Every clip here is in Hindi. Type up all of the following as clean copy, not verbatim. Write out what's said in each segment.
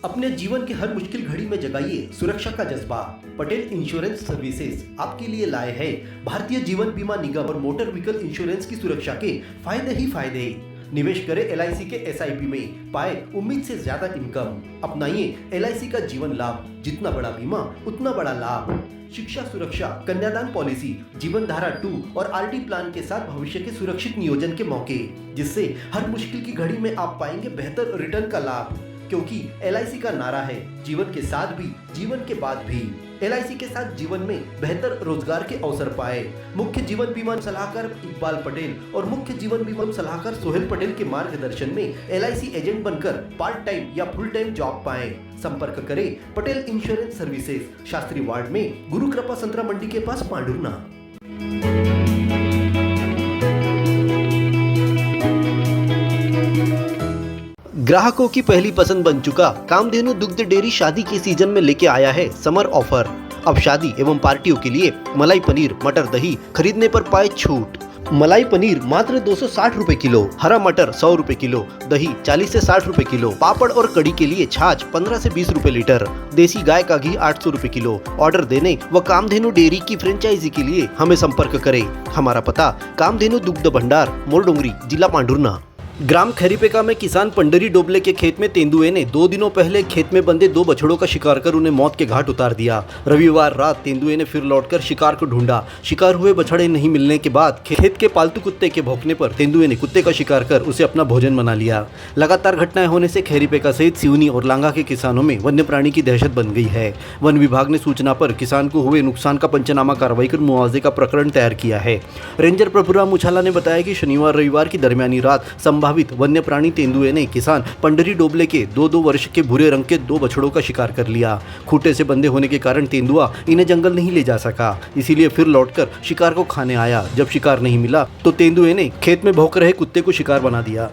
अपने जीवन की हर मुश्किल घड़ी में जगाइए सुरक्षा का जज्बा। पटेल इंश्योरेंस सर्विसेज आपके लिए लाए हैं भारतीय जीवन बीमा निगम और मोटर व्हीकल इंश्योरेंस की सुरक्षा के फायदे ही फायदे। निवेश करें LIC के SIP में, पाए उम्मीद से ज्यादा इनकम। अपनाइए LIC का जीवन लाभ, जितना बड़ा बीमा उतना बड़ा लाभ। शिक्षा सुरक्षा, कन्यादान पॉलिसी, जीवन धारा 2 और RD प्लान के साथ भविष्य के सुरक्षित नियोजन के मौके, जिससे हर मुश्किल की घड़ी में आप पाएंगे बेहतर रिटर्न का लाभ। क्योंकि LIC का नारा है जीवन के साथ भी जीवन के बाद भी। LIC के साथ जीवन में बेहतर रोजगार के अवसर पाए। मुख्य जीवन बीमा सलाहकार इकबाल पटेल और मुख्य जीवन बीमा सलाहकार सोहेल पटेल के मार्गदर्शन में LIC एजेंट बनकर पार्ट टाइम या फुल टाइम जॉब पाए। संपर्क करें Patel insurance services, Shastri ward में, गुरु कृपा संतरा मंडी के पास, पांडुरना। ग्राहकों की पहली पसंद बन चुका कामधेनु दुग्ध डेयरी शादी के सीजन में लेके आया है समर ऑफर। अब शादी एवं पार्टियों के लिए मलाई पनीर, मटर दही खरीदने पर पाए छूट। मलाई पनीर मात्र 260 रुपए किलो, हरा मटर 100 रुपए किलो, दही 40 से 60 रुपए किलो, पापड़ और कड़ी के लिए छाछ 15 से 20 रुपए लीटर, देसी गाय का घी 800 रुपए किलो। ऑर्डर देने व कामधेनु डेयरी की फ्रेंचाइजी के लिए हमें संपर्क करें। हमारा पता कामधेनु दुग्ध भंडार, मोरडोंगरी, जिला पांडुरना। ग्राम खरीपेका में किसान पंडरी डोबले के खेत में तेंदुए ने 2 दिनों पहले खेत में बंधे 2 बछड़ों का शिकार कर उन्हें मौत के घाट उतार दिया। रविवार रात तेंदुए ने फिर लौटकर शिकार को ढूंढा। शिकार हुए बछड़े नहीं मिलने के बाद खेत के पालतू कुत्ते के भौंकने पर तेंदुए ने कुत्ते का शिकार कर उसे अपना भोजन बना लिया। लगातार घटनाएं होने से खरीपेका सहित सिवनी और लांगा के किसानों में वन्य प्राणी की दहशत बन गई है। वन विभाग ने सूचना पर किसान को हुए नुकसान का पंचनामा कार्रवाई कर मुआवजे का प्रकरण तैयार किया है। रेंजर प्रभुराम मुछाला ने बताया कि शनिवार रविवार की दरमियानी रात संभावित वन्य प्राणी तेंदुए ने किसान पंडरी डोबले के 2-2 वर्ष के भूरे रंग के 2 बछड़ों का शिकार कर लिया। खूंटे से बंधे होने के कारण तेंदुआ इन्हें जंगल नहीं ले जा सका, इसीलिए फिर लौटकर शिकार को खाने आया। जब शिकार नहीं मिला तो तेंदुए ने खेत में भौंक रहे कुत्ते को शिकार बना दिया।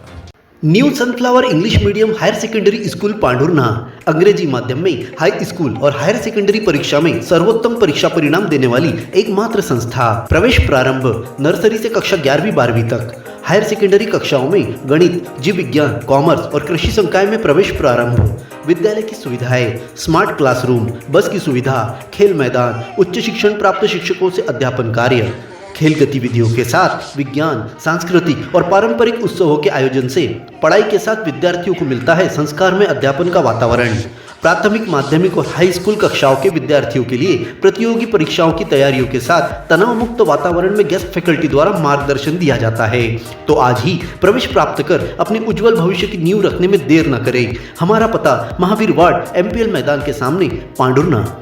New sunflower English medium higher secondary school Pandhurna अंग्रेजी माध्यम में हाई स्कूल और हायर सेकेंडरी परीक्षा में सर्वोत्तम परीक्षा परिणाम देने वाली एकमात्र संस्था। प्रवेश प्रारंभ नर्सरी से कक्षा 11वीं-12वीं तक। हायर सेकेंडरी कक्षाओं में गणित, जीव विज्ञान, कॉमर्स और कृषि संकाय में प्रवेश प्रारंभ। विद्यालय की सुविधाएं, स्मार्ट क्लासरूम, बस की सुविधा, खेल मैदान, उच्च शिक्षण प्राप्त शिक्षकों से अध्यापन कार्य। खेल गतिविधियों के साथ विज्ञान, सांस्कृतिक और पारंपरिक उत्सवों के आयोजन से पढ़ाई के साथ विद्यार्थियों को मिलता है संस्कार में अध्यापन का वातावरण। प्राथमिक, माध्यमिक और हाई स्कूल कक्षाओं के विद्यार्थियों के लिए प्रतियोगी परीक्षाओं की तैयारियों के साथ तनाव मुक्त वातावरण में गेस्ट फैकल्टी द्वारा मार्गदर्शन दिया जाता है। तो आज ही प्रवेश प्राप्त कर अपने उज्जवल भविष्य की नींव रखने में देर न करें। हमारा पता महावीर वार्ड, MPL मैदान के सामने, पांडुरना।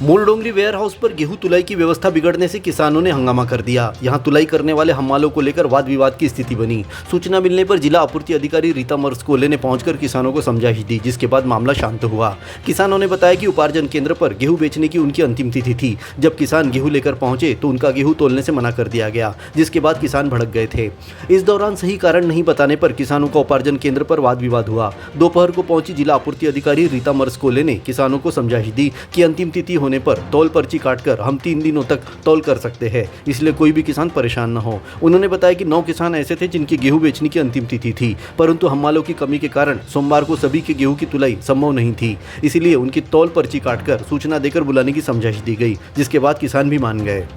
मोरडोंगरी वेयर हाउस पर गेहूं तुलाई की व्यवस्था बिगड़ने से किसानों ने हंगामा कर दिया। यहां तुलाई करने वाले हमालों को लेकर वाद विवाद की स्थिति बनी। सूचना मिलने पर जिला आपूर्ति अधिकारी रीता मर्सकोले ने पहुंचकर किसानों को समझाइश दी, जिसके बाद मामला शांत हुआ। किसानों ने बताया कि उपार्जन केंद्र पर गेहूं बेचने की उनकी अंतिम तिथि थी। जब किसान गेहूं लेकर पहुंचे तो उनका गेहूं तोलने से मना कर दिया गया, जिसके बाद किसान भड़क गए थे। इस दौरान सही कारण नहीं बताने पर किसानों का उपार्जन केंद्र पर वाद विवाद हुआ। दोपहर को पहुंची जिला आपूर्ति अधिकारी रीता मर्सकोले ने किसानों को समझाइश दी कि अंतिम तिथि होने पर तौल पर्ची काटकर हम 3 दिनों तक तौल कर सकते हैं, इसलिए कोई भी किसान परेशान न हो। उन्होंने बताया कि 9 किसान ऐसे थे जिनकी गेहूं बेचने की अंतिम तिथि थी, परंतु हमालों की कमी के कारण सोमवार को सभी के गेहूं की तुलाई संभव नहीं थी, इसलिए उनकी तौल पर्ची काटकर सूचना देकर बुलाने की समझाइश दी गई, जिसके बाद किसान भी मान गए।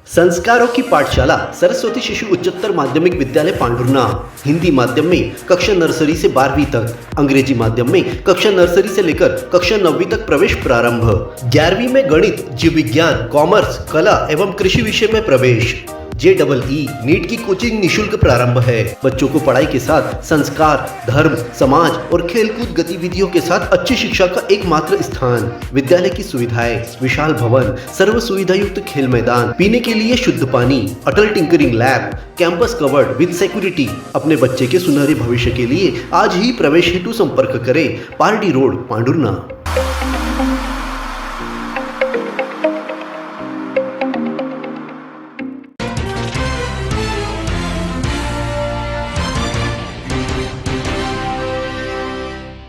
संस्कारों की पाठशाला सरस्वती शिशु उच्चतर माध्यमिक विद्यालय पांडुरना। हिंदी माध्यम में कक्षा नर्सरी से 12वीं तक, अंग्रेजी माध्यम में कक्षा नर्सरी से लेकर कक्षा 9वीं तक प्रवेश प्रारंभ। 11वीं में गणित, जीव विज्ञान, कॉमर्स, कला एवं कृषि विषय में प्रवेश। JEE नीट की कोचिंग निशुल्क प्रारंभ है। बच्चों को पढ़ाई के साथ संस्कार, धर्म, समाज और खेलकूद गतिविधियों के साथ अच्छी शिक्षा का एकमात्र स्थान। विद्यालय की सुविधाएं, विशाल भवन, सर्व सुविधा युक्त खेल मैदान, पीने के लिए शुद्ध पानी, Atal tinkering lab, campus covered with security. अपने बच्चे के सुनहरे भविष्य के लिए आज ही प्रवेश हेतु संपर्क करें। पारडी रोड, पांडुरना।